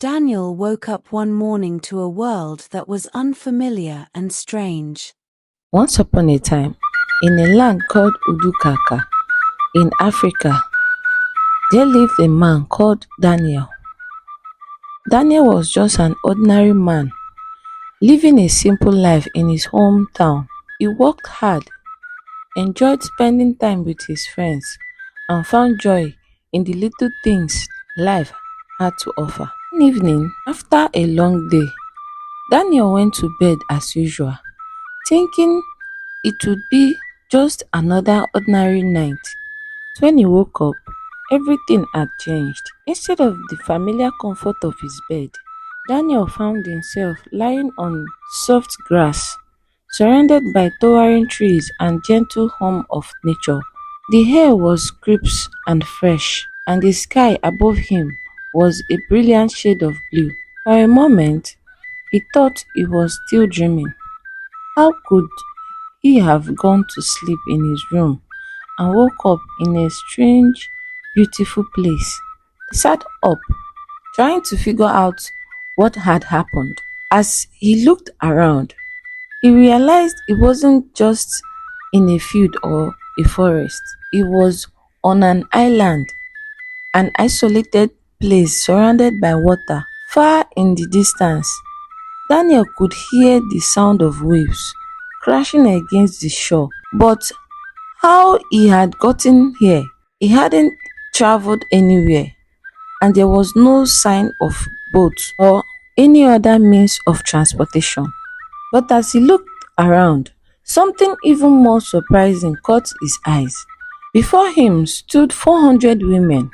Daniel woke up one morning to a world that was unfamiliar and strange. Once upon a time, in a land called Udukaka in Africa, there lived a man called Daniel. Daniel was just an ordinary man, living a simple life in his hometown. He worked hard, enjoyed spending time with his friends, and found joy in the little things life had to offer. One evening, after a long day, Daniel went to bed as usual, thinking it would be just another ordinary night. When he woke up, everything had changed. Instead of the familiar comfort of his bed, Daniel found himself lying on soft grass, surrounded by towering trees and gentle hum of nature. The air was crisp and fresh, and the sky above him was a brilliant shade of blue. For a moment, he thought he was still dreaming. How could he have gone to sleep in his room and woke up in a strange, beautiful place? He sat up, trying to figure out what had happened. As he looked around, he realized he wasn't just in a field or a forest. He was on an island, an isolated place surrounded by water. Far in the distance, Daniel could hear the sound of waves crashing against the shore. But how he had gotten here? He hadn't traveled anywhere, and there was no sign of boats or any other means of transportation. But as he looked around, something even more surprising caught his eyes. Before him stood 400 women,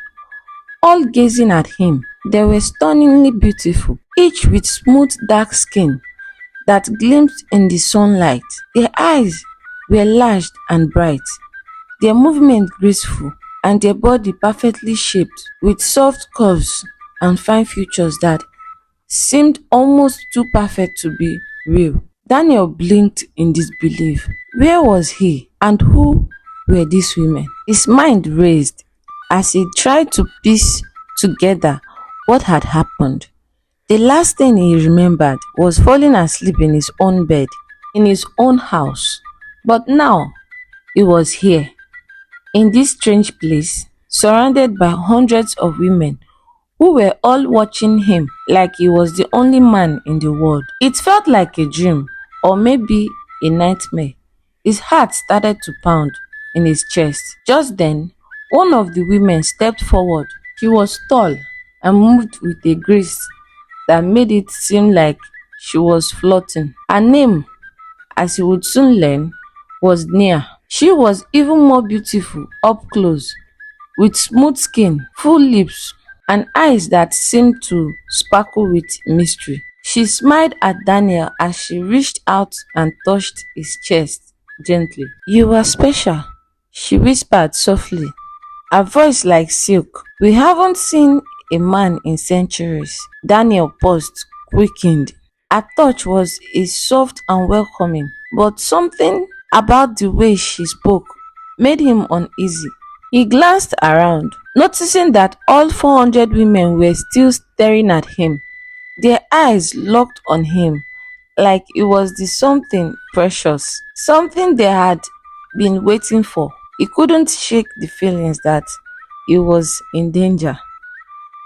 all gazing at him. They were stunningly beautiful, each with smooth dark skin that gleamed in the sunlight. Their eyes were large and bright, their movement graceful, and their body perfectly shaped with soft curves and fine features that seemed almost too perfect to be real. Daniel blinked in disbelief. Where was he, and who were these women? His mind raced as he tried to piece together what had happened. The last thing he remembered was falling asleep in his own bed, in his own house. But now he was here, in this strange place, surrounded by hundreds of women who were all watching him like he was the only man in the world. It felt like a dream, or maybe a nightmare. His heart started to pound in his chest. Just then, one of the women stepped forward. She was tall and moved with a grace that made it seem like she was floating. Her name, as he would soon learn, was Nia. She was even more beautiful up close, with smooth skin, full lips, and eyes that seemed to sparkle with mystery. She smiled at Daniel as she reached out and touched his chest gently. "You are special," she whispered softly, her voice like silk. "We haven't seen a man in centuries." Daniel paused, quickened. Her touch was a soft and welcoming, but something about the way she spoke made him uneasy. He glanced around, noticing that all 400 women were still staring at him, their eyes locked on him like it was the something precious, something they had been waiting for. He couldn't shake the feelings that he was in danger.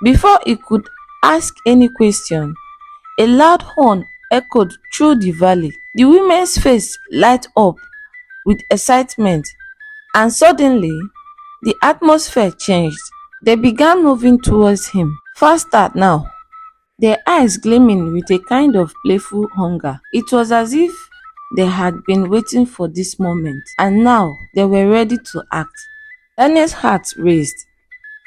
Before he could ask any question, a loud horn echoed through the valley. The women's face lighted up with excitement, and suddenly the atmosphere changed. They began moving towards him, faster now, their eyes gleaming with a kind of playful hunger. It was as if they had been waiting for this moment, and now they were ready to act. Daniel's heart raced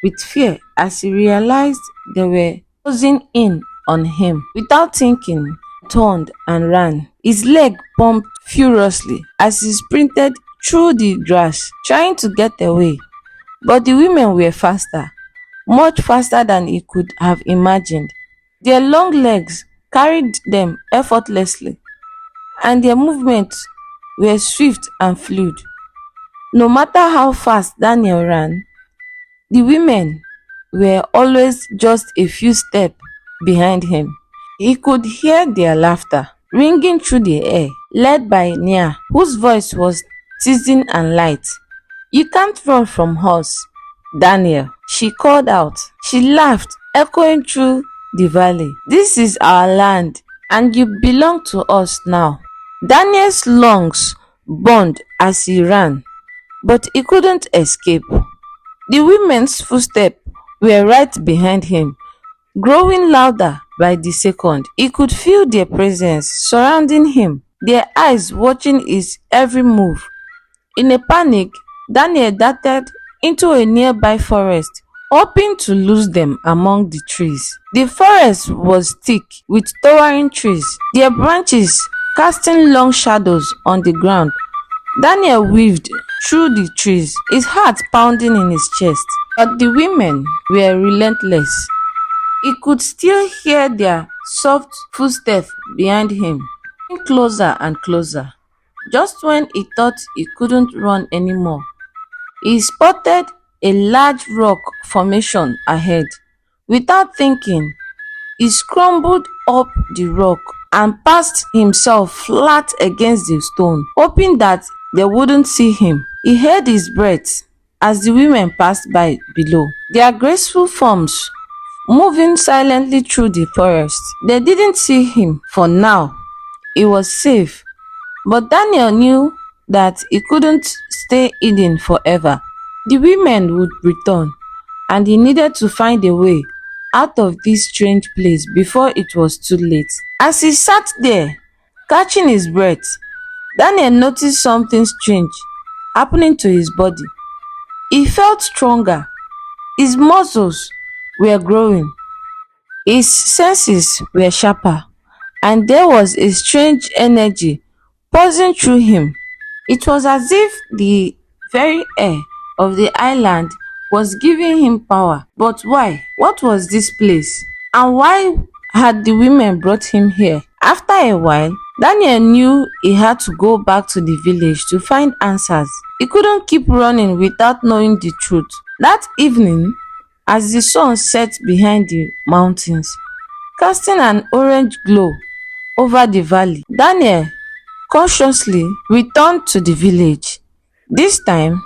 with fear as he realized they were closing in on him. Without thinking, he turned and ran. His leg pumped furiously as he sprinted through the grass, trying to get away. But the women were faster, much faster than he could have imagined. Their long legs carried them effortlessly, and their movements were swift and fluid. No matter how fast Daniel ran, the women were always just a few steps behind him. He could hear their laughter ringing through the air, led by Nia, whose voice was teasing and light. "You can't run from us, Daniel," she called out. She laughed, echoing through the valley. "This is our land, and you belong to us now." Daniel's lungs burned as he ran, but he couldn't escape. The women's footsteps were right behind him, growing louder by the second. He could feel their presence surrounding him, their eyes watching his every move. In a panic, Daniel darted into a nearby forest, hoping to lose them among the trees. The forest was thick with towering trees, their branches casting long shadows on the ground. Daniel weaved through the trees, his heart pounding in his chest. But the women were relentless. He could still hear their soft footsteps behind him, coming closer and closer. Just when he thought he couldn't run anymore, he spotted a large rock formation ahead. Without thinking, he scrambled up the rock and passed himself flat against the stone, hoping that they wouldn't see him. He held his breath as the women passed by below, their graceful forms moving silently through the forest. They didn't see him for now. He was safe. But Daniel knew that he couldn't stay hidden forever. The women would return, and he needed to find a way out of this strange place before it was too late. As he sat there, catching his breath, Daniel noticed something strange happening to his body. He felt stronger. His muscles were growing. His senses were sharper, and there was a strange energy pulsing through him. It was as if the very air of the island was giving him power. But why? What was this place? And why had the women brought him here? After a while, Daniel knew he had to go back to the village to find answers. He couldn't keep running without knowing the truth. That evening, as the sun set behind the mountains, casting an orange glow over the valley, Daniel cautiously returned to the village. This time,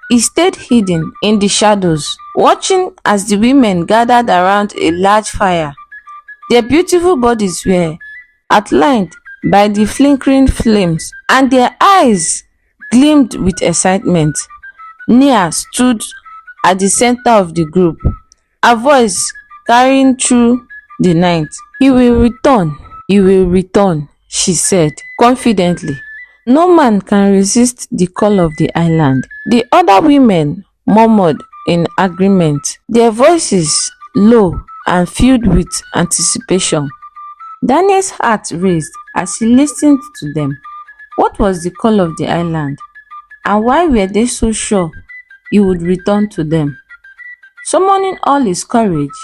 he stayed hidden in the shadows, watching as the women gathered around a large fire. Their beautiful bodies were outlined by the flickering flames, and their eyes gleamed with excitement. Nia stood at the center of the group, her voice carrying through the night. "He will return, he will return," she said confidently. "No man can resist the call of the island." The other women murmured in agreement, their voices low and filled with anticipation. Daniel's heart raced as he listened to them. What was the call of the island? And why were they so sure he would return to them? Summoning all his courage,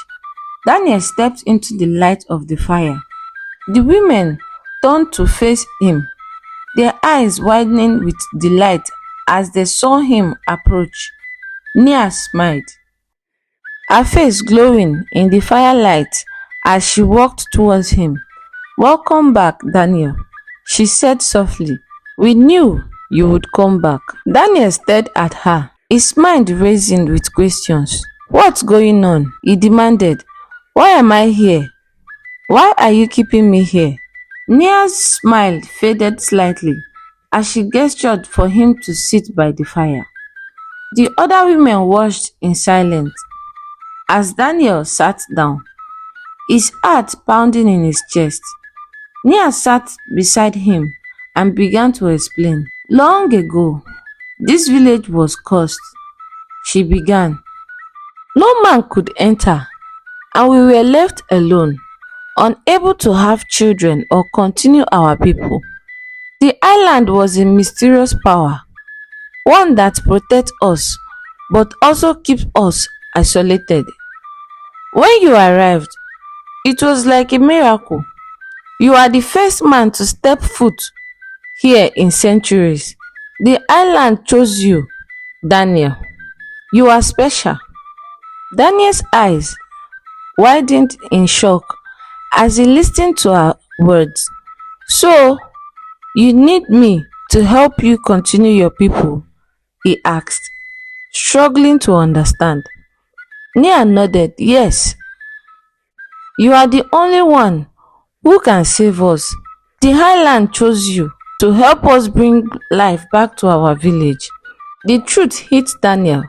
Daniel stepped into the light of the fire. The women turned to face him, their eyes widening with delight as they saw him approach. Nia smiled, her face glowing in the firelight as she walked towards him. "Welcome back, Daniel," she said softly. "We knew you would come back." Daniel stared at her, his mind racing with questions. "What's going on?" he demanded. "Why am I here? Why are you keeping me here?" Nia's smile faded slightly as she gestured for him to sit by the fire. The other women watched in silence as Daniel sat down, his heart pounding in his chest. Nia sat beside him and began to explain. "Long ago, this village was cursed," she began. "No man could enter, and we were left alone, unable to have children or continue our people. The island was a mysterious power, one that protects us but also keeps us isolated. When you arrived, it was like a miracle. You are the first man to step foot here in centuries. The island chose you, Daniel. You are special." Daniel's eyes widened in shock as he listened to her words. "So, you need me to help you continue your people?" he asked, struggling to understand. Nia nodded. "Yes, you are the only one who can save us. The highland chose you to help us bring life back to our village." The truth hit Daniel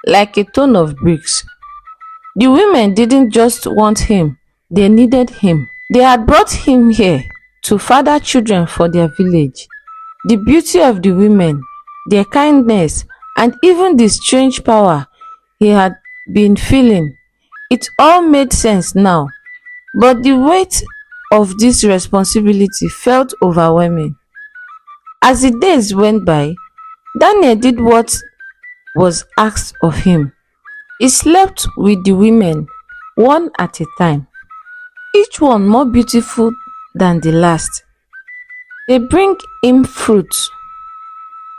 like a ton of bricks. The women didn't just want him, they needed him. They had brought him here to father children for their village. The beauty of the women, their kindness, and even the strange power he had been feeling, it all made sense now. But the weight of this responsibility felt overwhelming. As the days went by, Daniel did what was asked of him. He slept with the women, one at a time, each one more beautiful than the last. They bring him fruit,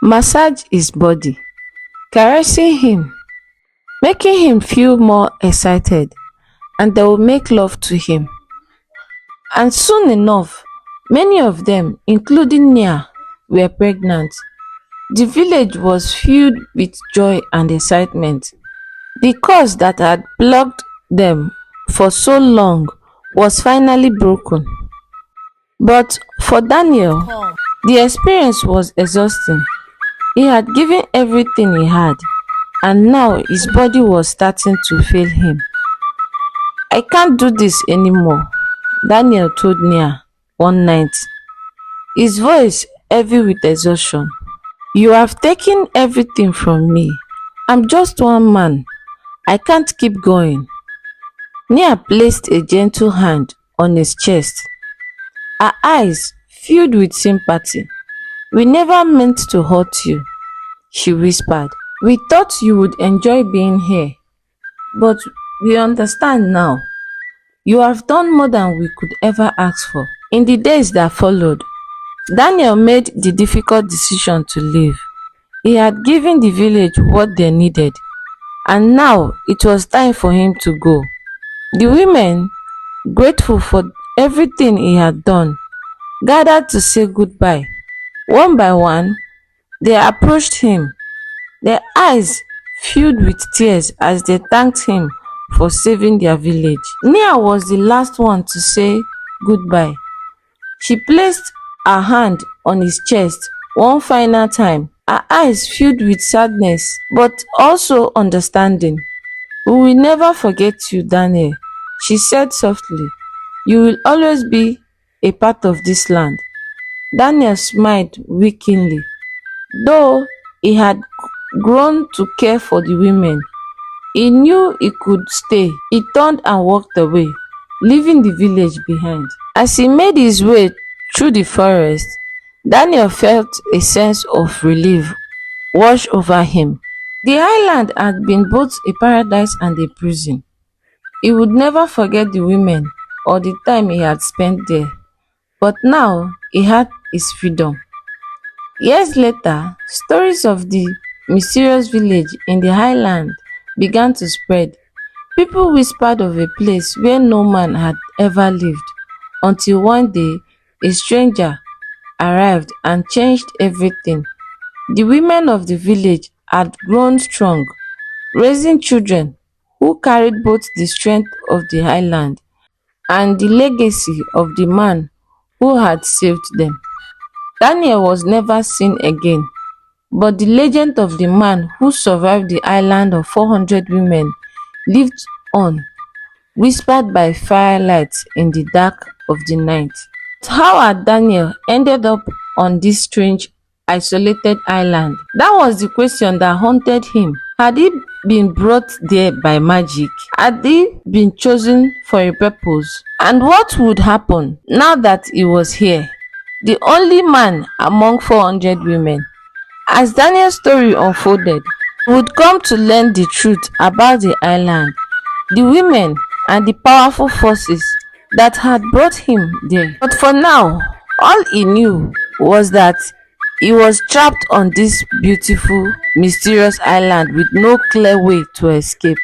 massage his body, caressing him, making him feel more excited, and they will make love to him. And soon enough, many of them, including Nia, were pregnant. The village was filled with joy and excitement. The curse that had plagued them for so long was finally broken. But for Daniel, the experience was exhausting. He had given everything he had, and now his body was starting to fail him. "I can't do this anymore," Daniel told Nia one night, his voice heavy with exhaustion. "You have taken everything from me. I'm just one man. I can't keep going." Nia placed a gentle hand on his chest, her eyes filled with sympathy. "We never meant to hurt you," she whispered. "We thought you would enjoy being here, but we understand now. You have done more than we could ever ask for." In the days that followed, Daniel made the difficult decision to leave. He had given the village what they needed, and now it was time for him to go. The women, grateful for everything he had done, gathered to say goodbye. One by one, they approached him, their eyes filled with tears as they thanked him for saving their village. Nia was the last one to say goodbye. She placed her hand on his chest one final time, her eyes filled with sadness but also understanding. "We will never forget you, Daniel," she said softly. "You will always be a part of this land." Daniel smiled weakly. Though he had grown to care for the women, he knew he could stay. He turned and walked away, leaving the village behind. As he made his way through the forest, Daniel felt a sense of relief wash over him. The island had been both a paradise and a prison. He would never forget the women or the time he had spent there. But now he had his freedom. Years later, stories of the mysterious village in the highland began to spread. People whispered of a place where no man had ever lived, until one day a stranger arrived and changed everything. The women of the village had grown strong, raising children who carried both the strength of the highland and the legacy of the man who had saved them. Daniel was never seen again, but the legend of the man who survived the island of 400 women lived on, whispered by firelight in the dark of the night. How had Daniel ended up on this strange, isolated island? That was the question that haunted him. Had he been brought there by magic? Had he been chosen for a purpose? And what would happen now that he was here, the only man among 400 women? As Daniel's story unfolded, we would come to learn the truth about the island, the women, and the powerful forces that had brought him there. But for now, all he knew was that he was trapped on this beautiful, mysterious island with no clear way to escape.